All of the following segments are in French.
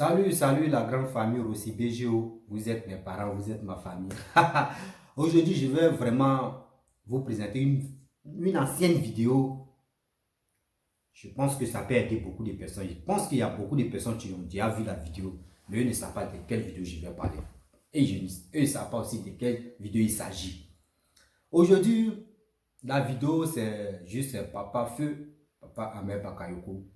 Salut, salut la grande famille Rossi BGO. Vous êtes mes parents, vous êtes ma famille. Aujourd'hui, je vais vraiment vous présenter une ancienne vidéo. Je pense que ça peut aider beaucoup de personnes. Je pense qu'il y a beaucoup de personnes qui ont déjà vu la vidéo, mais eux ne savent pas de quelle vidéo je vais parler. Et eux ne savent pas aussi de quelle vidéo il s'agit. Aujourd'hui, la vidéo, c'est juste Papa Feu, Papa Ahmed Bakayoko,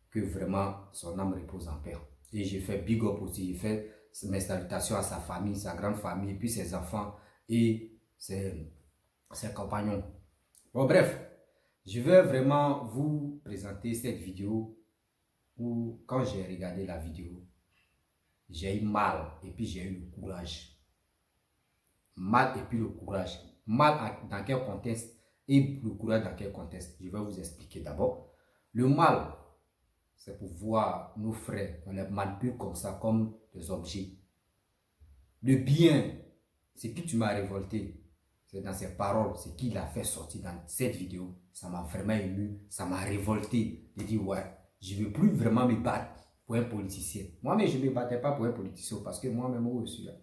que vraiment son âme repose en paix. Et j'ai fait big up aussi, j'ai fait mes salutations à sa famille, sa grande famille, puis ses enfants et ses compagnons. Bon, bref, je vais vraiment vous présenter cette vidéo où, quand j'ai regardé la vidéo, j'ai eu mal et puis j'ai eu le courage. Mal et puis le courage. Mal dans quel contexte et le courage dans quel contexte? Je vais vous expliquer d'abord. Le mal, c'est pour voir nos frères, on les manipule comme ça, comme des objets. Le bien, c'est qui tu m'as révolté, c'est dans ses paroles, c'est qu'il a fait sortir dans cette vidéo. Ça m'a vraiment ému, ça m'a révolté. De dire, ouais, je ne veux plus vraiment me battre pour un politicien. Moi-même, je ne me battais pas pour un politicien parce que moi-même, je suis là.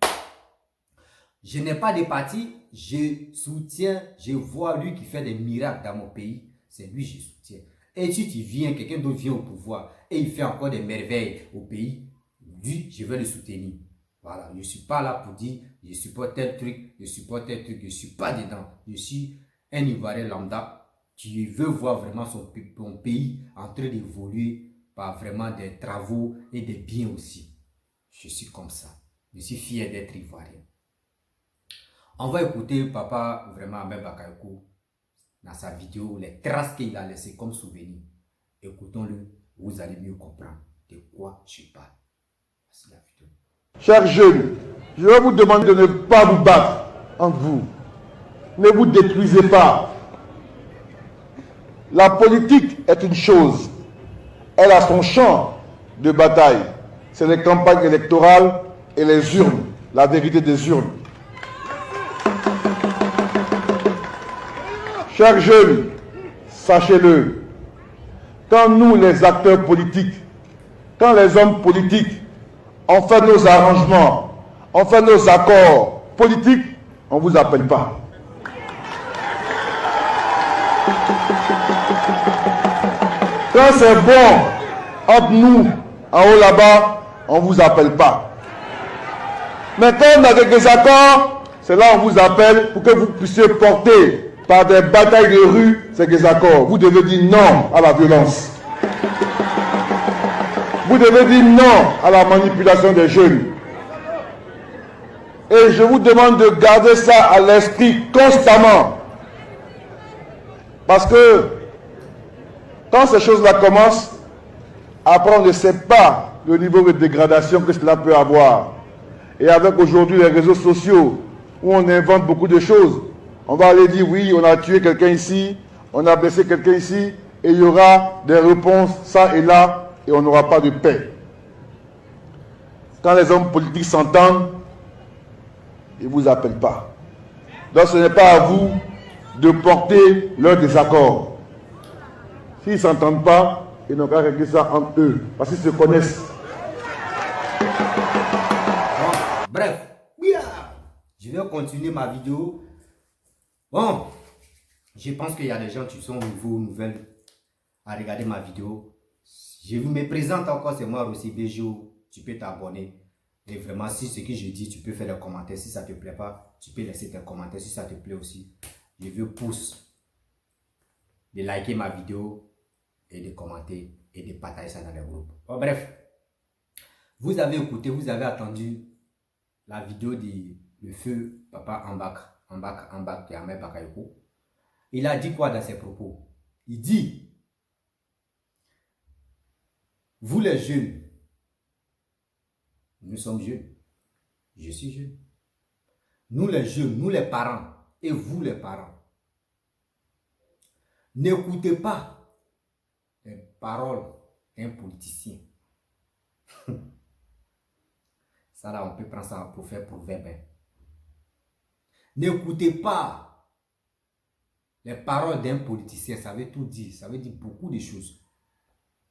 Je n'ai pas de parti, je soutiens, je vois lui qui fait des miracles dans mon pays, c'est lui que je soutiens. Et si tu viens, quelqu'un d'autre vient au pouvoir et il fait encore des merveilles au pays, lui, je vais le soutenir. Voilà, je ne suis pas là pour dire, je supporte tel truc, je supporte tel truc, je ne suis pas dedans. Je suis un Ivoirien lambda qui veut voir vraiment son pays en train d'évoluer par vraiment des travaux et des biens aussi. Je suis comme ça. Je suis fier d'être Ivoirien. On va écouter Papa vraiment Ahmed Bakayoko dans sa vidéo, les traces qu'il a laissées comme souvenir. Écoutons-le, vous allez mieux comprendre de quoi je parle. Voici la vidéo. Chers jeunes, je vais vous demander de ne pas vous battre entre vous. Ne vous détruisez pas. La politique est une chose. Elle a son champ de bataille. C'est les campagnes électorales et les urnes. La vérité des urnes. Chers jeunes, sachez-le, quand nous, les acteurs politiques, quand les hommes politiques, on fait nos arrangements, on fait nos accords politiques, on ne vous appelle pas. Quand c'est bon entre nous, en haut là-bas, on ne vous appelle pas. Mais quand on a des désaccords, c'est là qu'on vous appelle pour que vous puissiez porter par des batailles de rue ces désaccords. Vous devez dire non à la violence. Vous devez dire non à la manipulation des jeunes. Et je vous demande de garder ça à l'esprit constamment. Parce que quand ces choses-là commencent, après on ne sait pas le niveau de dégradation que cela peut avoir. Et avec aujourd'hui les réseaux sociaux, où on invente beaucoup de choses, on va aller dire oui, on a tué quelqu'un ici, on a blessé quelqu'un ici, et il y aura des réponses ça et là, et on n'aura pas de paix. Quand les hommes politiques s'entendent, ils ne vous appellent pas. Donc ce n'est pas à vous de porter leur désaccord. S'ils ne s'entendent pas, ils n'ont qu'à régler ça entre eux, parce qu'ils se connaissent. Bref, je vais continuer ma vidéo. Bon, je pense qu'il y a des gens qui sont nouveaux, nouvelles à regarder ma vidéo. Je vous me présente encore, c'est moi Rossi BGO. Tu peux t'abonner. Et vraiment, si ce que je dis, tu peux faire des commentaires. Si ça ne te plaît pas, tu peux laisser tes commentaires. Si ça te plaît aussi, je veux pousse de liker ma vidéo et de commenter et de partager ça dans les groupes. Bon, bref, vous avez écouté, vous avez attendu la vidéo de feu Papa Ambak et Ahmed Bakayoko. Il a dit quoi dans ses propos? Il dit, vous les jeunes, nous sommes jeunes, je suis jeune. Nous les jeunes, nous les parents et vous les parents, n'écoutez pas les paroles d'un politicien. Ça là, on peut prendre ça pour faire proverbe. N'écoutez pas les paroles d'un politicien, ça veut tout dire, ça veut dire beaucoup de choses.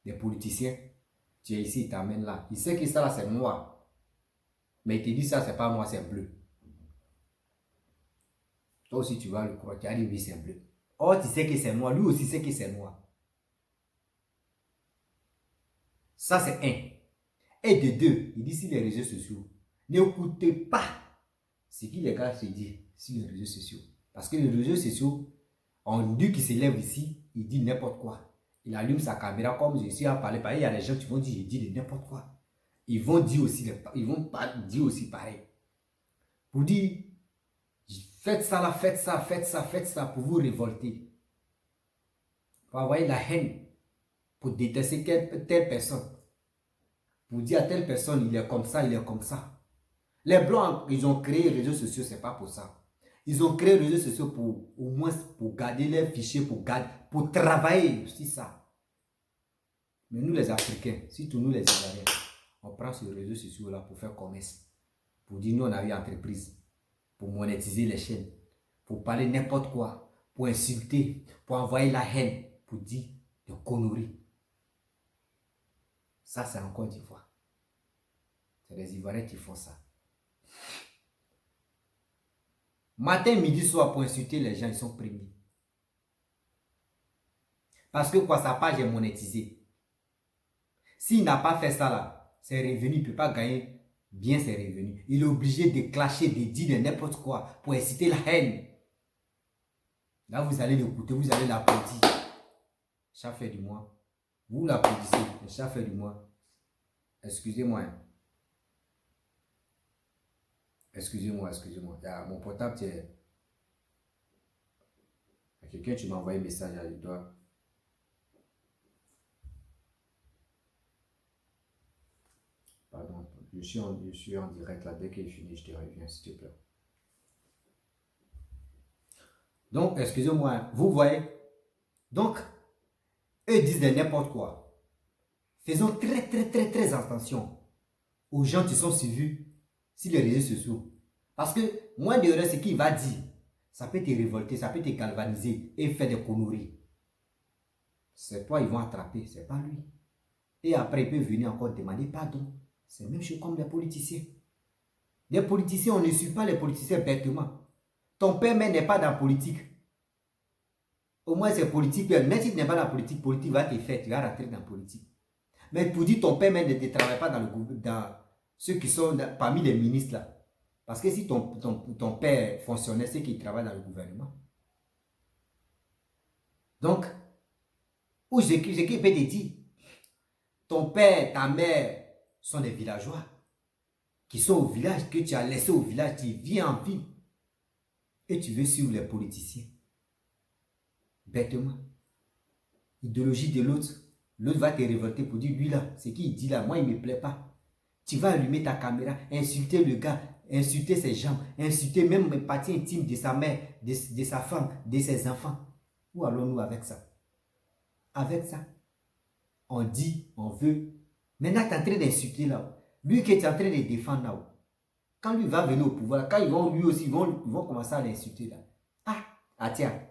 Des politiciens, Tu es ici, il t'amène là. Il sait que ça là, c'est noir. Mais il te dit ça, c'est pas noir, c'est bleu. Toi aussi, tu vas le croire. Tu as dit oui, c'est bleu. Oh, tu sais que c'est noir. Lui aussi sait que c'est noir. Ça, c'est un. Et de deux, il dit sur les réseaux sociaux, n'écoutez pas ce que les gars se disent sur les réseaux sociaux. Parce que les réseaux sociaux, on dit qu'il se lève ici, il dit n'importe quoi. Il allume sa caméra comme je suis à parler. Il y a des gens qui vont dire, il dit n'importe quoi. Ils vont dire aussi, ils vont pas dire aussi pareil. Pour dire, faites ça là, faites ça, faites ça, faites ça pour vous révolter. Pour envoyer la haine, pour détester telle personne. Pour dire à telle personne, il est comme ça, il est comme ça. Les Blancs, ils ont créé les réseaux sociaux, c'est pas pour ça. Ils ont créé les réseaux sociaux pour, au moins, pour garder les fichiers, pour travailler, c'est ça. Mais nous, les Africains, surtout nous, les Ivoiriens, on prend ces réseaux sociaux-là pour faire commerce. Pour dire, nous, on a eu entreprise. Pour monétiser les chaînes. Pour parler n'importe quoi. Pour insulter. Pour envoyer la haine. Pour dire de conneries. Ça, c'est en Côte d'Ivoire. C'est les Ivoiriens qui font ça. Matin, midi, soir, pour insulter les gens, ils sont premiers. Parce que quoi, sa page est monétisée. S'il n'a pas fait ça là, ses revenus, il ne peut pas gagner bien ses revenus. Il est obligé de clasher, de dire de n'importe quoi pour inciter la haine. Là, vous allez l'écouter, vous allez l'applaudir. Chaque fin du mois, vous l'applaudissez. Chaque fin du mois, excusez-moi. Excusez-moi. Mon portable, il y a quelqu'un qui m'a envoyé un message, il doit. Pardon, je suis en direct là. Dès qu'il est fini, je te reviens, s'il te plaît. Donc, excusez-moi, vous voyez. Donc, eux disent de n'importe quoi. Faisons très attention aux gens qui sont suivis sur les réseaux sociaux. Parce que, moins de ce qu'il va dire, ça peut te révolter, ça peut te galvaniser et faire des conneries. C'est toi, ils vont attraper, c'est pas lui. Et après, il peut venir encore demander pardon. C'est même chose comme les politiciens. Les politiciens, on ne suit pas les politiciens bêtement. Ton père même n'est pas dans la politique. Au moins, c'est politique. Même si tu n'es pas dans la politique, politique va te faire, tu vas rentrer dans la politique. Mais pour dire ton père même ne travaille pas dans ceux qui sont parmi les ministres là. Parce que si ton père fonctionnait, c'est qu'il travaille dans le gouvernement. Donc, où je peux te dire, ton père, ta mère sont des villageois qui sont au village, que tu as laissé au village, tu viens en ville et tu veux suivre les politiciens. Bêtement. Idéologie de l'autre. L'autre va te révolter pour dire, lui là, ce qu'il dit là, moi il ne me plaît pas. Tu vas allumer ta caméra, insulter le gars, insulter ses jambes, insulter même les parties intimes de sa mère, de sa femme, de ses enfants. Où allons-nous avec ça? Avec ça, on dit, on veut. Maintenant, tu es en train d'insulter là. Lui qui est en train de défendre là. Quand lui va venir au pouvoir, quand lui aussi, ils vont commencer à l'insulter là. Ah tiens.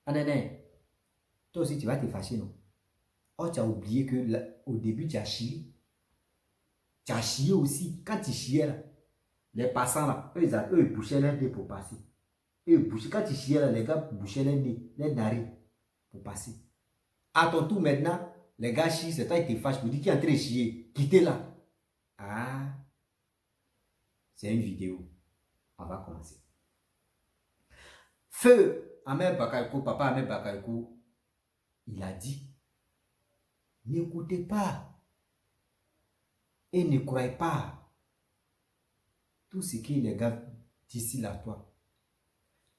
Ah non. Toi aussi, tu vas te fâcher, non? Oh, tu as oublié que là, au début, tu as chié. Tu as chié aussi. Quand tu chiais là, les passants là, eux ils bouchaient leur nez pour passer. Quand tu chiais là, les gars bouchaient leur nez, les narines pour passer. À ton tour maintenant, les gars chient, c'est toi qui te fâches pour dire qu'il est en train de chier. Quittez là. Ah, c'est une vidéo. On va commencer. Feu Ahmed Bakayoko, papa Ahmed Bakayoko, il a dit, n'écoutez pas et ne croyez pas tout ce que les gars disent là, toi.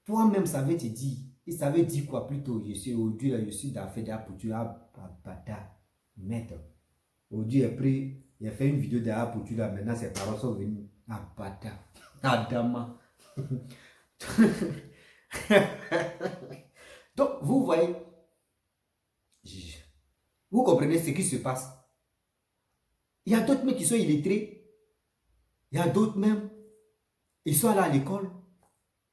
Toi-même, ça veut te dire, et ça veut dire quoi plutôt? Je suis aujourd'hui, je suis dans la fête pour tu as bata. Maître. Aujourd'hui, après, il a fait une vidéo de pour tu là, maintenant ses parents sont venus à bata. Adama. Donc, vous voyez, vous comprenez ce qui se passe. Il y a d'autres mecs qui sont illettrés. Il y a d'autres même, ils sont allés à l'école.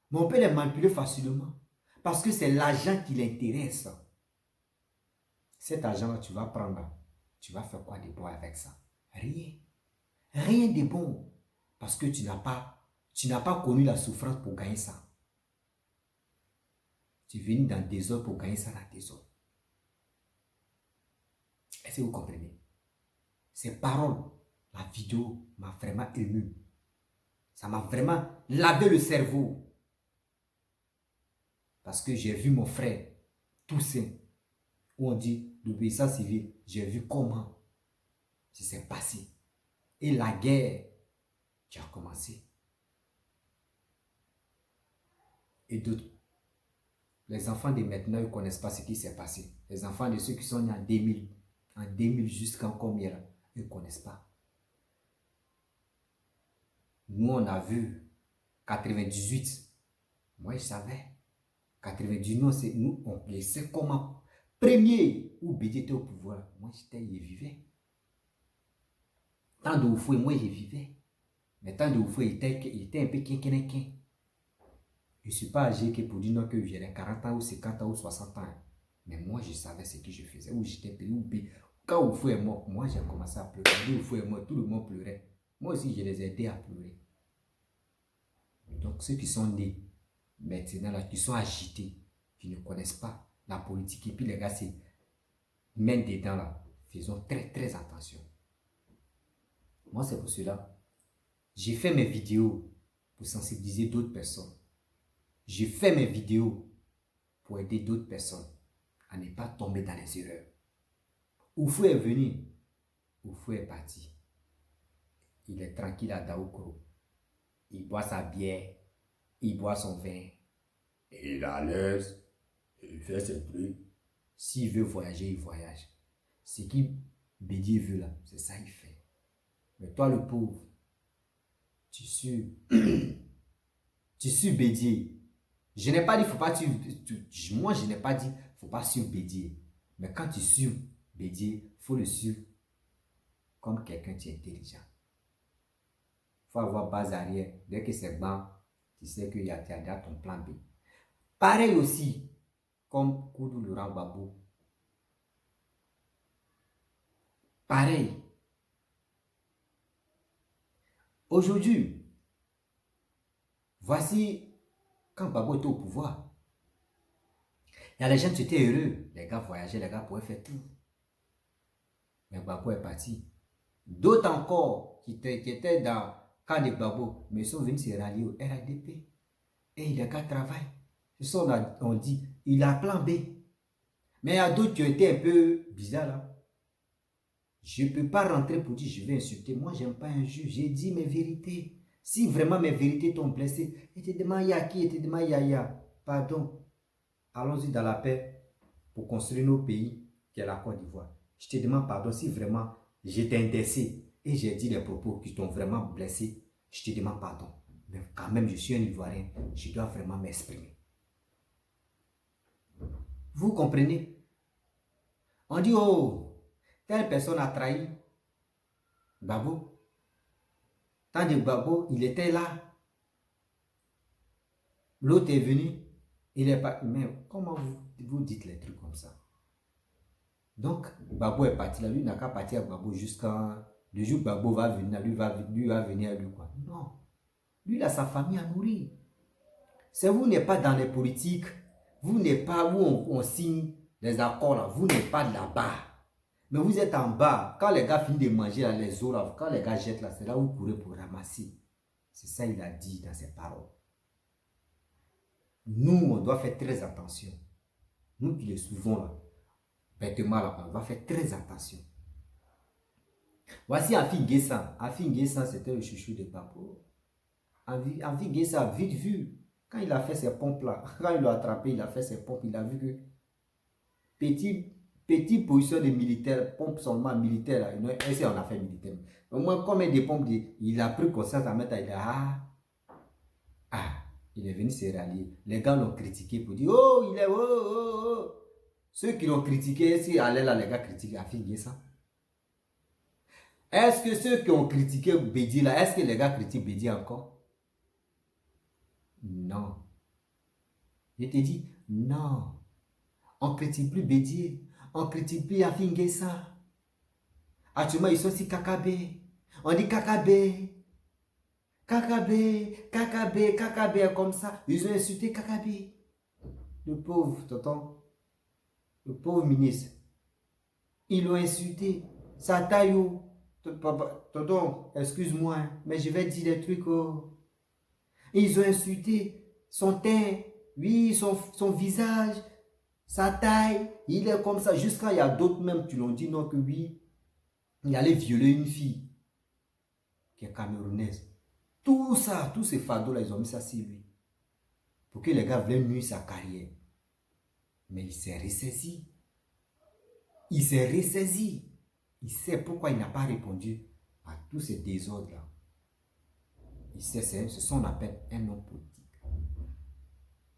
Mais on peut les manipuler facilement. Parce que c'est l'argent qui l'intéresse. Cet argent-là, tu vas prendre. Tu vas faire quoi de bon avec ça? Rien. Rien de bon. Parce que tu n'as pas connu la souffrance pour gagner ça. Tu es venu dans le désordre pour gagner ça dans le désordre. Est-ce que vous comprenez? Ces paroles, la vidéo m'a vraiment ému. Ça m'a vraiment lavé le cerveau. Parce que j'ai vu mon frère Toussaint, où on dit l'obéissance civile, j'ai vu comment ça s'est passé. Et la guerre qui a commencé. Et d'autres, les enfants de maintenant, ils ne connaissent pas ce qui s'est passé. Les enfants de ceux qui sont nés en 2000 jusqu'en combien, ils ne connaissent pas. Nous, on a vu 98. Moi, je savais. 98, nous, on sait comment. Premier, où Bédié était au pouvoir, moi, j'étais, il vivait. Tant de Oufoué, moi, je vivais. Mais tant de Oufoué, il était un peu quinquin. Je ne suis pas âgé que pour dire non que j'avais 40 ans ou 50 ans ou 60 ans. Mais moi, je savais ce que je faisais. Où j'étais payé. Quand Oufoué est mort, moi, j'ai commencé à pleurer. Quand Oufoué est mort, tout le monde pleurait. Moi aussi, je les ai aidés à pleurer. Donc, ceux qui sont nés maintenant, là, qui sont agités, qui ne connaissent pas la politique, et puis les gars se mènent dedans, là, faisons très, très attention. Moi, c'est pour cela. J'ai fait mes vidéos pour sensibiliser d'autres personnes. J'ai fait mes vidéos pour aider d'autres personnes à ne pas tomber dans les erreurs. Oufoué est venu, Oufoué est parti. Il est tranquille à Daoukro. Il boit sa bière, il boit son vin, il est à l'aise, il fait ses trucs. S'il veut voyager, il voyage. Ce qui Bédié veut là, c'est ça qu'il fait. Mais toi, le pauvre, tu suis Bédié. Je n'ai pas dit, faut pas suivre. Moi, je n'ai pas dit, faut pas suivre Bédié. Mais quand tu suis Bédié, il faut le suivre comme quelqu'un qui est intelligent. Il faut avoir base arrière. Dès que c'est blanc, tu sais qu'il y a ton plan B. Pareil aussi, comme Koudou Laurent Gbagbo. Pareil. Aujourd'hui, voici quand Gbagbo était au pouvoir. Il y a les gens qui étaient heureux. Les gars voyageaient, les gars pouvaient faire tout. Mais Gbagbo est parti. D'autres encore qui étaient dans le camp de Gbagbo, mais ils sont venus se rallier au RADP. Et les gars travaillent. C'est ça on dit, il a plan B. Mais il y a d'autres qui ont été un peu bizarres là. Je ne peux pas rentrer pour dire je vais insulter. Moi, je n'aime pas un juge. J'ai dit mes vérités. Si vraiment mes vérités t'ont blessé, et te demande Yaki, et te demande Yaya. Pardon. Allons-y dans la paix pour construire nos pays, qui est la Côte d'Ivoire. Je te demande pardon si vraiment j'étais indécent et j'ai dit des propos qui t'ont vraiment blessé. Je te demande pardon. Mais quand même, je suis un Ivoirien. Je dois vraiment m'exprimer. Vous comprenez? On dit, oh, telle personne a trahi Gbagbo. Tant de Gbagbo, il était là. L'autre est venu. Il est pas. Mais comment vous dites les trucs comme ça? Donc, Gbagbo est parti là. Lui n'a qu'à partir à Gbagbo jusqu'à. Le jour où Gbagbo va venir, lui va venir à lui quoi. Non. Lui, il a sa famille à nourrir. C'est vous n'êtes pas dans les politiques. Vous n'êtes pas où on signe les accords là. Vous n'êtes pas là-bas. Mais vous êtes en bas. Quand les gars finissent de manger là, les os là, quand les gars jettent là, c'est là où vous courez pour ramasser. C'est ça il a dit dans ses paroles. Nous, on doit faire très attention. Nous qui les suivons là, bêtement là, on va faire très attention. Voici Afi Guessan. Afi Guessan, c'était le chouchou de Gbagbo. Afi Guessan, vite vu. Quand il a fait ses pompes là, quand il l'a attrapé, il a fait ses pompes, il a vu que petite position de militaire, pompe seulement militaire là, est-ce qu'on a fait militaire? Au moins, combien de pompes, il a pris conscience à mettre, il a il est venu se rallier. Les gars l'ont critiqué pour dire, oh, il est, oh. Ceux qui l'ont critiqué, si allaient là, les gars critiquent, Afi Guessan. Est-ce que ceux qui ont critiqué Bédié là, est-ce que les gars critiquent Bédié encore? Non. Je te dis, non. On ne critique plus Bédié. On ne critique plus Afi Guessan. Actuellement, ils sont ici Kakabé. On dit Kakabé. Kakabé, Kakabé, Kakabé, comme ça. Ils ont insulté Kakabé. Le pauvre, tonton. Le pauvre ministre. Ils l'ont insulté. Ça taille où? Tonton, excuse-moi, hein, mais je vais dire des trucs. Oh. Ils ont insulté son teint, oui, son visage, sa taille. Il est comme ça. Jusqu'à il y a d'autres même qui l'ont dit non, que oui, il allait violer une fille qui est camerounaise. Tout ça, tous ces fardeaux-là, ils ont mis ça sur lui. Pour que les gars voulaient nuire sa carrière. Mais il s'est ressaisi. Il s'est ressaisi. Il sait pourquoi il n'a pas répondu à tous ces désordres-là. Il sait, c'est ce qu'on appelle un homme politique.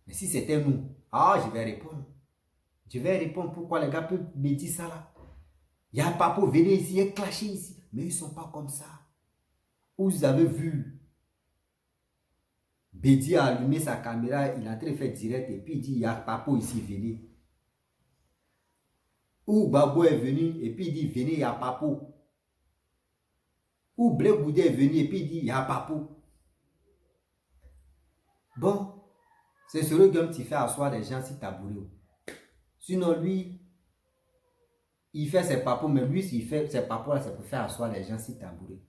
Mais si c'était nous, je vais répondre. Je vais répondre pourquoi les gars peuvent me dire ça là. Il y a Papo, venez ici, il y a clashé ici. Mais ils ne sont pas comme ça. Vous avez vu, Bédi a allumé sa caméra, il est en train de faire direct et puis il dit, il y a Papo ici, venez. Ou Babou est venu et puis il dit, venez, il y a Papo. Ou Blé Goudé est venu et puis il dit, il y a Papo. Bon, c'est ce regard qui fait asseoir les gens sur tabouret. Sinon, lui, il fait ses papos, mais lui, s'il fait ses papos, là, c'est pour faire asseoir les gens sur tabouret.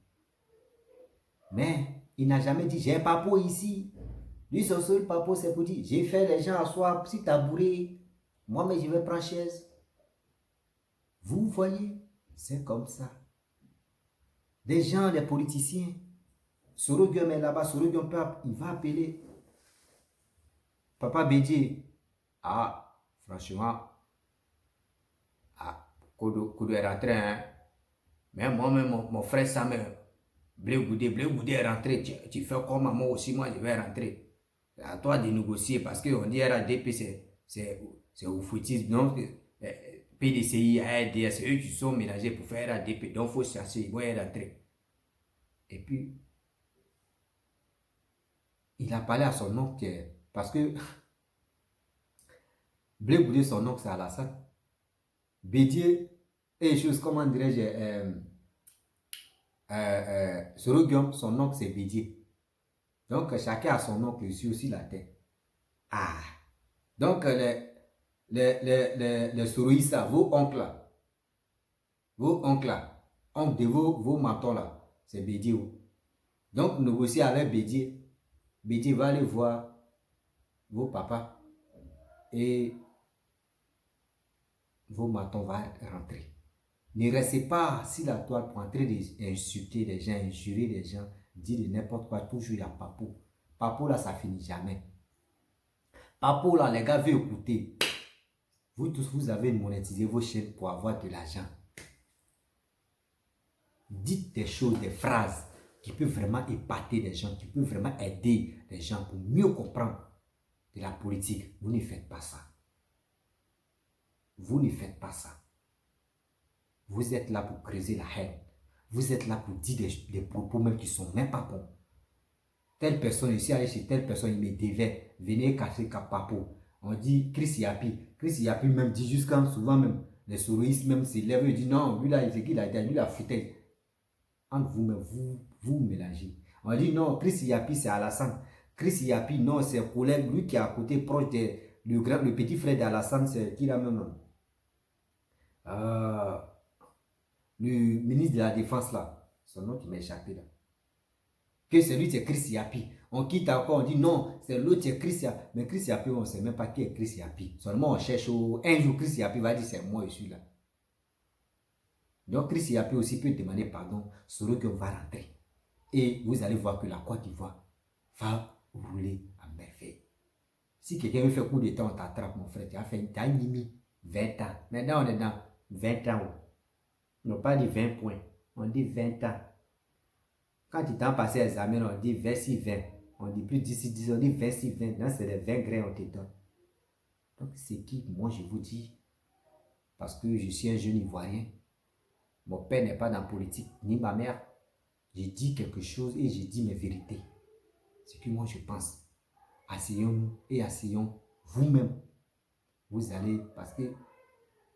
Mais il n'a jamais dit, j'ai un papo ici. Lui, son seul papo, c'est pour dire, j'ai fait les gens asseoir sur tabouret. Moi, mais je vais prendre chaise. Vous voyez, c'est comme ça. Des gens, des politiciens, Soroguem est là-bas, Soroguem peuple, il va appeler Papa Bédié. Franchement, Kodo est rentré, hein. Mais moi-même, mon frère Samuel, Blé Goudé est rentré. Tu fais comme moi aussi, moi je vais rentrer. C'est à toi de négocier parce qu'on dit RADP, c'est au foutisme. Donc, PDCI, ARDS, c'est eux qui sont mélangés pour faire RADP. Donc, il faut chercher, il va rentrer. Et puis, il a parlé à son oncle parce que Blé Goudé, son oncle, c'est Alassane. Bédié, et chose, comment dirais-je, Soroguem, son oncle, c'est Bédié. Donc, chacun a son oncle ici aussi la tête. Donc, les Soroïsa, vos oncles là, oncles de vos matons là, c'est Bédié. Donc, négocier avec Bédié. Bédié va aller voir vos papas et vos matons vont rentrer. Ne restez pas sur la toile pour entrer d'insulter les gens, injurer les gens, dire de n'importe quoi, toujours il y a Papo. Papo là, ça finit jamais. Papo là, les gars veulent écouter. Vous tous, vous avez monétisé vos chaînes pour avoir de l'argent. Dites des choses, des phrases qui peuvent vraiment épater les gens, qui peuvent vraiment aider les gens pour mieux comprendre de la politique. Vous ne faites pas ça. Vous ne faites pas ça. Vous êtes là pour creuser la haine. Vous êtes là pour dire des propos même qui ne sont même pas bons. Telle personne, ici, allez chez telle personne, il me devait. Venez casser Papo. On dit Chris Yapi. Chris Yapi même dit jusqu'à souvent même, les souristes même s'élèvent et disent non, lui là, c'est qu'il a été, lui il a foutu. Entre vous-même, vous mélangez. On dit non, Chris Yapi c'est Alassane. Chris Yapi, non, c'est un collègue, lui qui est à côté, proche de le petit frère d'Alassane, c'est qui là même. Le ministre de la Défense là, son nom qui m'a échappé là. Que celui c'est Chris Yapi. On quitte encore, on dit non, c'est l'autre c'est Chris Yapi. Mais Chris Yapi, on ne sait même pas qui est Chris Yapi. Seulement on cherche un jour Chris Yapi va dire c'est moi je suis là. Donc Chris Yapi aussi peut demander pardon sur eux qu'on va rentrer. Et vous allez voir que la Côte d'Ivoire va rouler à merveille. Si quelqu'un veut faire coup de temps, on t'attrape mon frère. Tu as fait un demi 20 ans. Maintenant on est dans 20 ans. On n'a pas dit 20 points. On dit 20 ans. Quand tu t'en passé l'examen, on dit 26-20. On dit plus d'ici 10, on dit 26-20. Là, c'est les 20 grains on te donne. Donc, c'est qui, moi, je vous dis, parce que je suis un jeune Ivoirien, mon père n'est pas dans la politique, ni ma mère. J'ai dit quelque chose et j'ai dit mes vérités. C'est que moi, je pense. Asseyons-nous et asseyons vous-même. Vous allez, parce que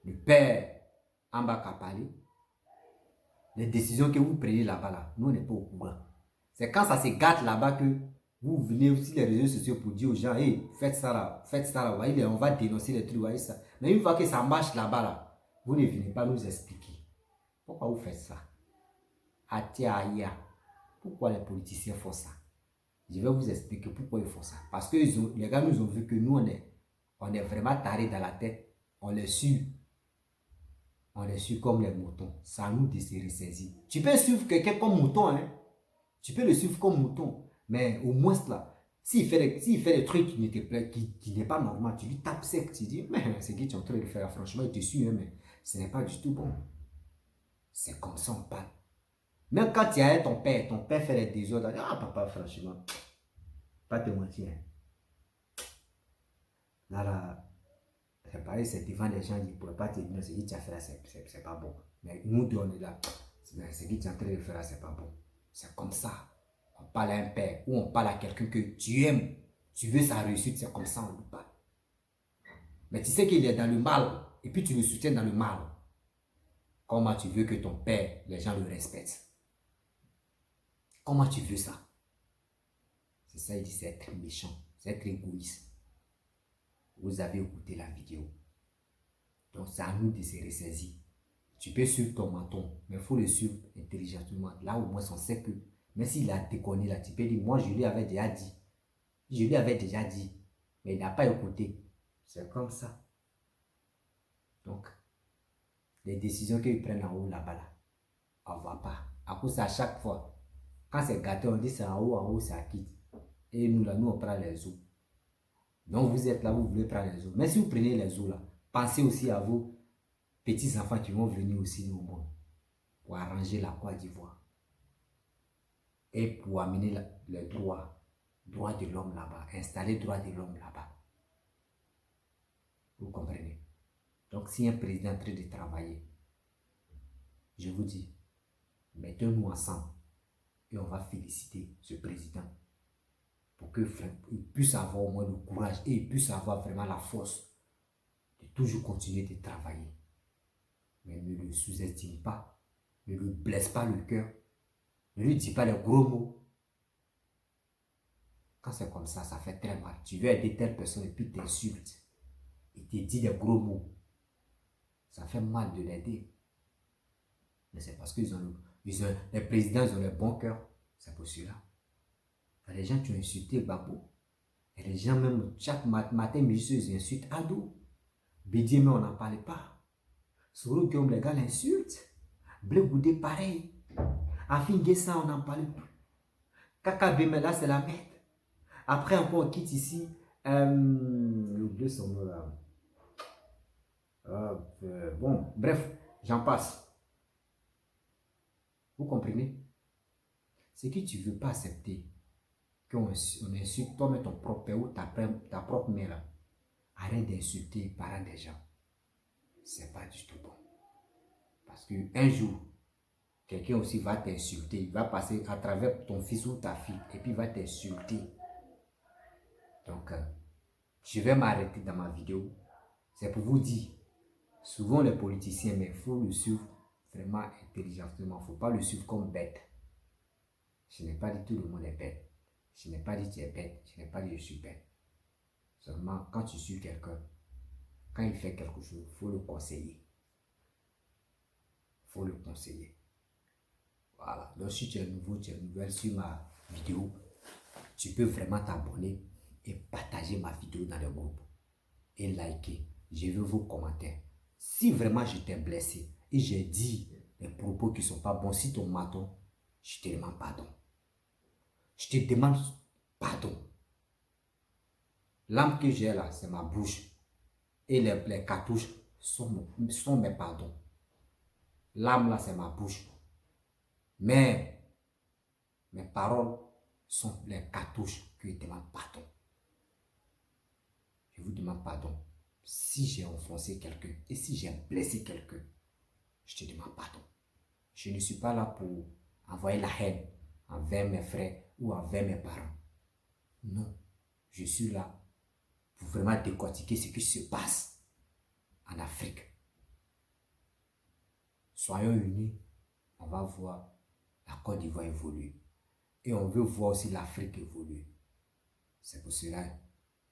le père en bas a parlé, Les décisions que vous prenez là-bas, là, nous, on n'est pas au courant. C'est quand ça se gâte là-bas que vous venez sur les réseaux sociaux pour dire aux gens, hey, faites ça là, voyez, on va dénoncer les trucs, voyez ça. Mais une fois que ça marche là-bas, là, vous ne venez pas nous expliquer. Pourquoi vous faites ça? Atia, pourquoi les politiciens font ça? Je vais vous expliquer pourquoi ils font ça. Parce que les gars nous ont vu que nous, on est vraiment tarés dans la tête. On les suit. On les suit comme les moutons. Ça nous ressaisit. Tu peux suivre quelqu'un comme mouton, hein? Tu peux le suivre comme mouton. Mais au moins là, s'il fait des trucs qui ne te plaisent, qui n'est pas normal, tu lui tapes sec, tu dis, mais c'est qui tu es en train de faire? Franchement, il te suit, hein, mais ce n'est pas du tout bon. C'est comme ça on parle. Même quand tu as ton père fait les désordres, ah papa, franchement, pas te mentir. Là, c'est pareil, c'est devant les gens, ils ne pourraient pas te dire, c'est qui tu as fait là, c'est pas bon. Mais nous deux, on est là, c'est qui tu es en train de faire là, c'est pas bon. C'est comme ça. On parle à un père ou on parle à quelqu'un que tu aimes, tu veux sa réussite, c'est comme ça on lui parle. Mais tu sais qu'il est dans le mal et puis tu le soutiens dans le mal. Comment tu veux que ton père, les gens le respectent? Comment tu veux ça? C'est ça, il dit, c'est être méchant, c'est être égoïste. Vous avez écouté la vidéo. Donc, c'est à nous de se ressaisir. Tu peux suivre ton menton, mais il faut le suivre intelligemment. Là, au moins, on sait que, même s'il a déconné là, tu peux dire, moi, je lui avais déjà dit. Je lui avais déjà dit, mais il n'a pas écouté. C'est comme ça. Donc, les décisions qu'ils prennent en haut là-bas, là, on ne voit pas. À cause à chaque fois, quand c'est gâté, on dit c'est en haut, ça quitte. Et nous, là, nous, on prend les eaux. Donc, vous êtes là, vous voulez prendre les eaux. Mais si vous prenez les eaux là, pensez aussi à vos petits-enfants qui vont venir aussi au monde pour arranger la Côte d'Ivoire et pour amener le droit de l'homme là-bas, installer le droit de l'homme là-bas. Vous comprenez? Donc, si un président est en train de travailler, je vous dis, mettons-nous ensemble et on va féliciter ce président pour qu'il puisse avoir au moins le courage et il puisse avoir vraiment la force de toujours continuer de travailler. Mais ne le sous-estime pas, ne le blesse pas le cœur, ne lui dis pas les gros mots. Quand c'est comme ça fait très mal. Tu veux aider telle personne et puis t'insultes. Il te dit des gros mots. Ça fait mal de l'aider. Mais c'est parce qu'ils ont les présidents ont le bon cœur. C'est pour cela. Il y a des gens qui ont insulté Gbagbo. Il y a des gens même, chaque matin, ils insultent Ado. Bédié, mais on n'en parlait pas. Soro Guillaume, les gars l'insultent. Blé Goudé, pareil. Afin Guessa, on n'en parlait plus. Kaka Bemé, là, c'est la merde. Après, encore, on quitte ici. J'ai oublié son nom là. Bon, bref, j'en passe. Vous comprenez? C'est que tu ne veux pas accepter qu'on insulte toi-même ton propre père ou ta propre mère là. Arrête d'insulter les parents des gens. C'est pas du tout bon. Parce qu'un jour, quelqu'un aussi va t'insulter. Il va passer à travers ton fils ou ta fille et puis il va t'insulter. Donc, je vais m'arrêter dans ma vidéo. C'est pour vous dire, souvent les politiciens, mais il faut le suivre vraiment intelligemment. Il ne faut pas le suivre comme bête. Je n'ai pas dit tout le monde est bête. Je n'ai pas dit tu es bête. Je n'ai pas dit je suis bête. Seulement, quand tu suis quelqu'un, quand il fait quelque chose, il faut le conseiller. Il faut le conseiller. Voilà. Donc, si tu es nouveau, tu es nouvelle sur ma vidéo, tu peux vraiment t'abonner et partager ma vidéo dans le groupe. Et liker. Je veux vos commentaires. Si vraiment je t'ai blessé et j'ai dit des propos qui ne sont pas bons, si ton maton, je te demande pardon. Je te demande pardon. L'âme que j'ai là, c'est ma bouche. Et les cartouches sont mes pardons. L'âme là, c'est ma bouche. Mais mes paroles sont les cartouches qui demandent pardon. Je vous demande pardon. Si j'ai offensé quelqu'un et si j'ai blessé quelqu'un, je te demande pardon. Je ne suis pas là pour envoyer la haine envers mes frères ou envers mes parents. Non, je suis là pour vraiment décortiquer ce qui se passe en Afrique. Soyons unis, on va voir la Côte d'Ivoire évoluer. Et on veut voir aussi l'Afrique évoluer. C'est pour cela que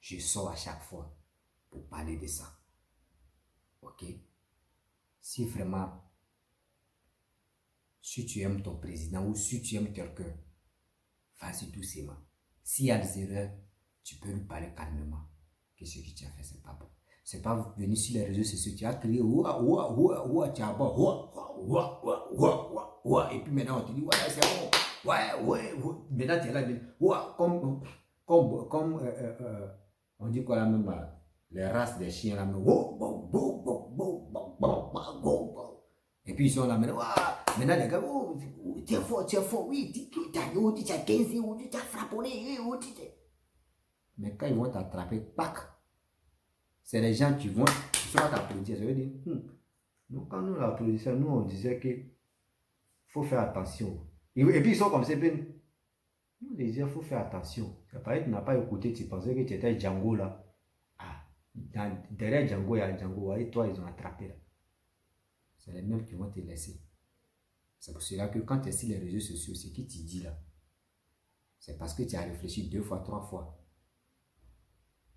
je sors à chaque fois pour parler de ça. Ok? Si vraiment, si tu aimes ton président ou si tu aimes quelqu'un, vas-y doucement. S'il y a des erreurs, tu peux lui parler calmement. Que ce que tu as fait, c'est pas bon. C'est pas venir sur les réseaux sociaux, tu as crié, tu as bon, et puis maintenant on te dit, ouais, c'est bon, ouais. Maintenant tu es là, comme on dit quoi là même, les races des chiens là, et puis ils sont là maintenant, maintenant les gars, tu es fort, oui, tu as 15 ans, tu as frappé, mais quand ils vont t'attraper, pac, c'est les gens qui vont t'applaudir. Ça veut dire, donc quand nous l'applaudissons, nous on disait qu'il faut faire attention. Et puis ils sont comme ça, nous on disait qu'il faut faire attention. C'est pareil, tu n'as pas écouté, tu pensais que tu étais Django là. Derrière Django, il y a Django, et toi ils ont attrapé là. C'est les mêmes qui vont te laisser. C'est pour cela que quand tu es sur les réseaux sociaux, ce qui te dit là, c'est parce que tu as réfléchi 2 fois, 3 fois.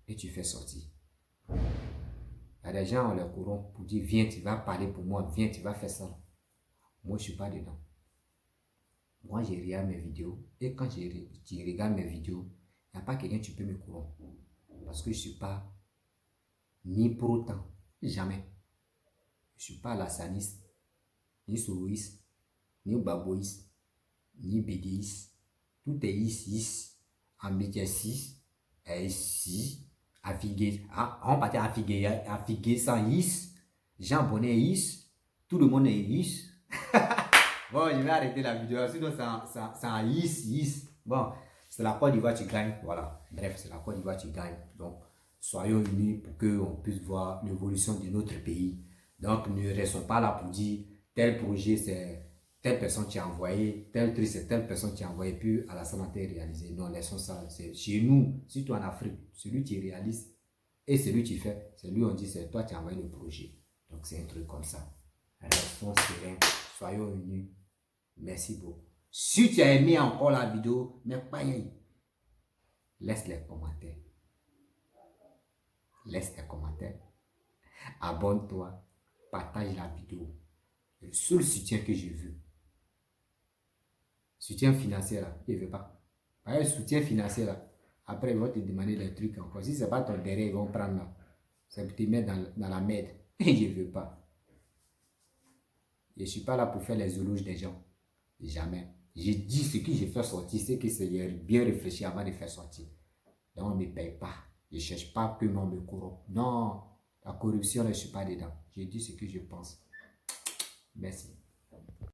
Et tu fais sortir. Il y a des gens, on les corrompt pour dire, viens, tu vas parler pour moi, viens, tu vas faire ça. Moi, je ne suis pas dedans. Moi, je regarde mes vidéos. Et quand je regarde mes vidéos, il n'y a pas quelqu'un qui peut me corrompre. Parce que je ne suis pas ni pour autant, jamais. Je ne suis pas lassaniste, ni soroïste, ni baboïste, ni bédéiste. Tout est ici, ambitieux, ici. On partait affiguer sans is, Jean Bonnet is, tout le monde est is. Bon, je vais arrêter la vidéo, sinon c'est un is. Bon, c'est la Côte d'Ivoire, tu gagnes, voilà. Bref, c'est la Côte d'Ivoire, tu gagnes. Donc, soyons unis pour qu'on puisse voir l'évolution de notre pays. Donc, ne restons pas là pour dire, tel projet, c'est telle personne qui a envoyé, tel truc, c'est telle personne qui a envoyé, puis à la santé réalisé. Non, laissons ça. C'est chez nous, surtout en Afrique, celui qui réalise et celui qui fait, c'est lui, on dit, c'est toi qui as envoyé le projet. Donc, c'est un truc comme ça. Restons sereins, soyons unis. Merci beaucoup. Si tu as aimé encore la vidéo, mais pas rien, laisse les commentaires. Laisse les commentaires. Abonne-toi. Partage la vidéo. Le seul soutien que j'ai vu. Soutien financier là, il ne veut pas. Par exemple, soutien financier là, après ils vont te demander des trucs encore. Si ce n'est pas ton derrière, ils vont prendre là. Ça peut te mettre dans la merde. Et je ne veux pas. Je ne suis pas là pour faire les éloges des gens. Jamais. J'ai dit ce que j'ai fait sortir, c'est que c'est bien réfléchi avant de faire sortir. Donc on ne me paye pas. Je ne cherche pas que l'on me corrompt. Non, la corruption, je ne suis pas dedans. Je dis ce que je pense. Merci.